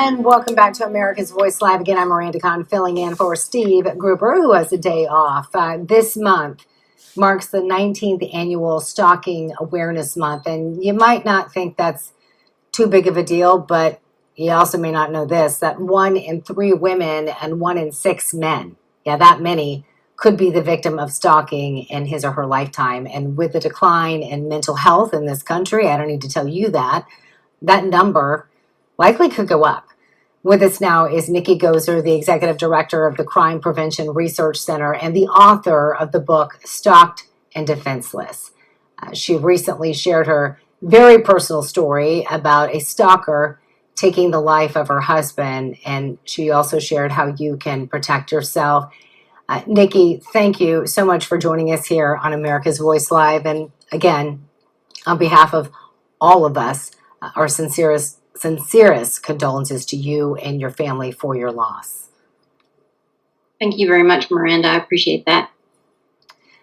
and welcome back to America's Voice Live. Again, I'm Miranda Khan, filling in for Steve Gruber, who has a day off. This month marks the 19th annual Stalking Awareness Month, and you might not think that's too big of a deal, but you also may not know this, that 1 in 3 women and 1 in 6 men, that many, could be the victim of stalking in his or her lifetime. And with the decline in mental health in this country, I don't need to tell you that number likely could go up. With us now is Nikki Gozer, the executive director of the Crime Prevention Research Center and the author of the book Stalked and Defenseless. She recently shared her very personal story about a stalker taking the life of her husband, and she also shared how you can protect yourself. Nikki, thank you so much for joining us here on America's Voice Live. And again, on behalf of all of us, our sincerest condolences to you and your family for your loss. Thank you very much, Miranda. I appreciate that.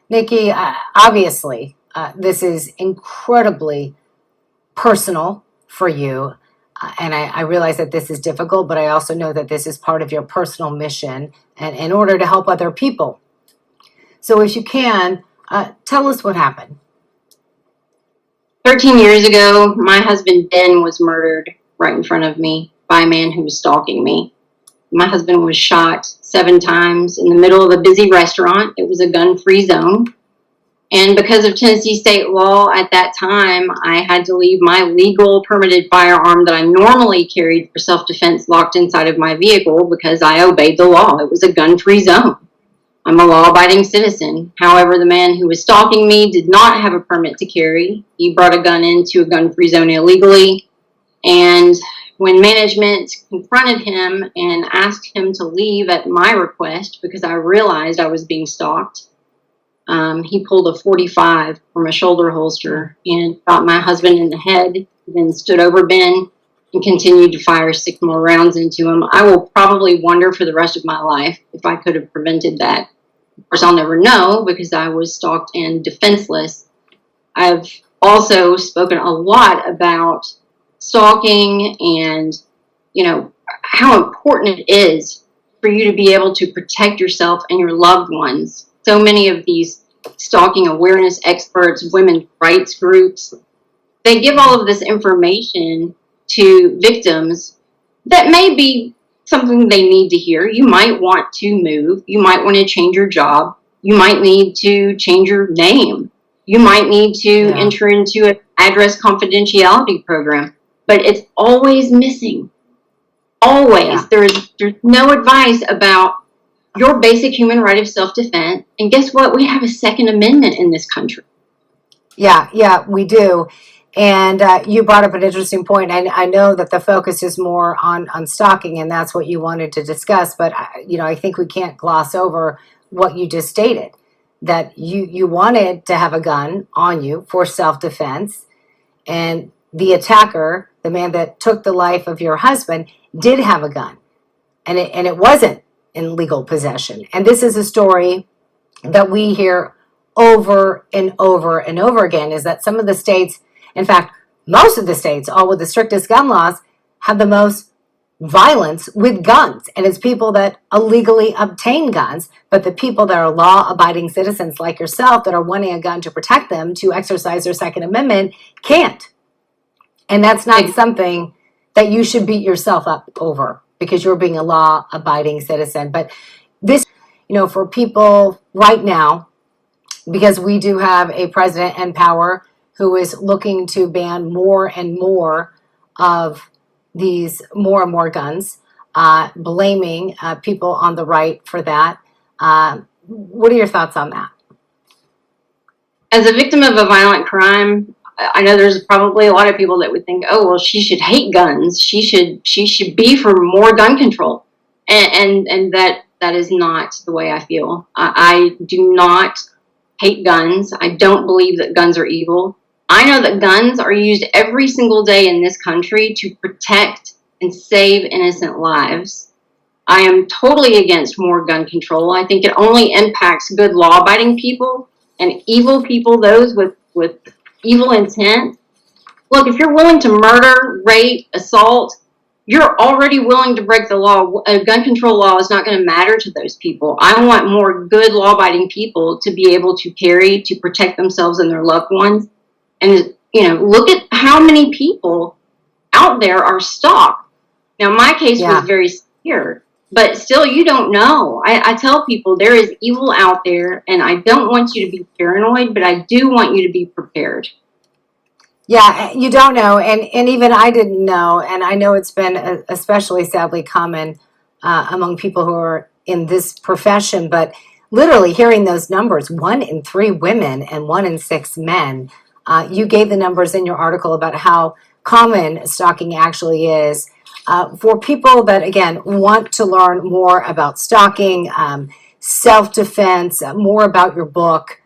Nikki, obviously, this is incredibly personal for you. And I realize that this is difficult, but I also know that this is part of your personal mission and in order to help other people. So if you can, tell us what happened. 13 years ago, my husband, Ben, was murdered right in front of me by a man who was stalking me. My husband was shot 7 times in the middle of a busy restaurant. It was a gun-free zone. And because of Tennessee state law at that time, I had to leave my legal permitted firearm that I normally carried for self-defense locked inside of my vehicle because I obeyed the law. It was a gun-free zone. I'm a law-abiding citizen. However, the man who was stalking me did not have a permit to carry. He brought a gun into a gun-free zone illegally. And when management confronted him and asked him to leave at my request because I realized I was being stalked, he pulled a .45 from a shoulder holster and shot my husband in the head, then stood over Ben and continued to fire 6 more rounds into him. I will probably wonder for the rest of my life if I could have prevented that. Of course, I'll never know because I was stalked and defenseless. I've also spoken a lot about stalking and, how important it is for you to be able to protect yourself and your loved ones. So many of these stalking awareness experts, women's rights groups, they give all of this information to victims that may be something they need to hear. You might want to move. You might want to change your job. You might need to change your name. You might need to enter into an address confidentiality program. But it's always missing. Always. Yeah. There's no advice about your basic human right of self-defense. And guess what? We have a Second Amendment in this country. Yeah, we do. And you brought up an interesting point. And I know that the focus is more on stalking, and that's what you wanted to discuss. But, I think we can't gloss over what you just stated, that you wanted to have a gun on you for self-defense. And the attacker, the man that took the life of your husband, did have a gun. And it wasn't in legal possession. And this is a story that we hear over and over and over again, is that some of the states, in fact, most of the states, all with the strictest gun laws, have the most violence with guns. And it's people that illegally obtain guns, but the people that are law-abiding citizens like yourself that are wanting a gun to protect them, to exercise their Second Amendment, can't. And that's not something that you should beat yourself up over because you're being a law-abiding citizen. But this, for people right now, because we do have a president in power who is looking to ban more and more of these more and more guns, blaming people on the right for that. What are your thoughts on that? As a victim of a violent crime, I know there's probably a lot of people that would think, oh, well, she should hate guns. She should be for more gun control. And that is not the way I feel. I do not hate guns. I don't believe that guns are evil. I know that guns are used every single day in this country to protect and save innocent lives. I am totally against more gun control. I think it only impacts good law-abiding people and evil people, those with evil intent. Look, if you're willing to murder, rape, assault, you're already willing to break the law. A gun control law is not going to matter to those people. I want more good law-abiding people to be able to carry, to protect themselves and their loved ones. And, look at how many people out there are stalked. Now, my case was very severe, but still, you don't know. I tell people there is evil out there, and I don't want you to be paranoid, but I do want you to be prepared. Yeah, you don't know, and even I didn't know, and I know it's been especially sadly common among people who are in this profession. But literally hearing those numbers, 1 in 3 women and 1 in 6 men. You gave the numbers in your article about how common stalking actually is. For people that again want to learn more about stalking, self-defense, more about your book,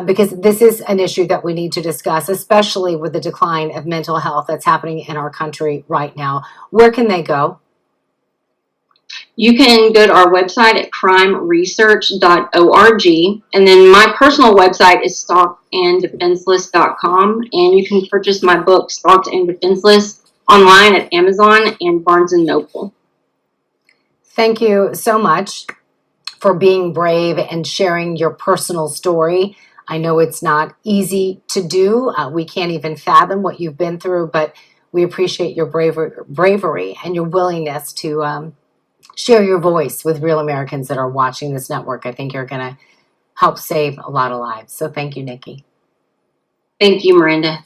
because this is an issue that we need to discuss, especially with the decline of mental health that's happening in our country right now. Where can they go? You can go to our website at crimeresearch.org, and then my personal website is stalkedanddefenseless.com, and you can purchase my book, Stalked and Defenseless, online at Amazon and Barnes & Noble. Thank you so much for being brave and sharing your personal story. I know it's not easy to do. We can't even fathom what you've been through, but we appreciate your bravery and your willingness to share your voice with real Americans that are watching this network. I think you're going to help save a lot of lives. So thank you, Nikki. Thank you, Miranda.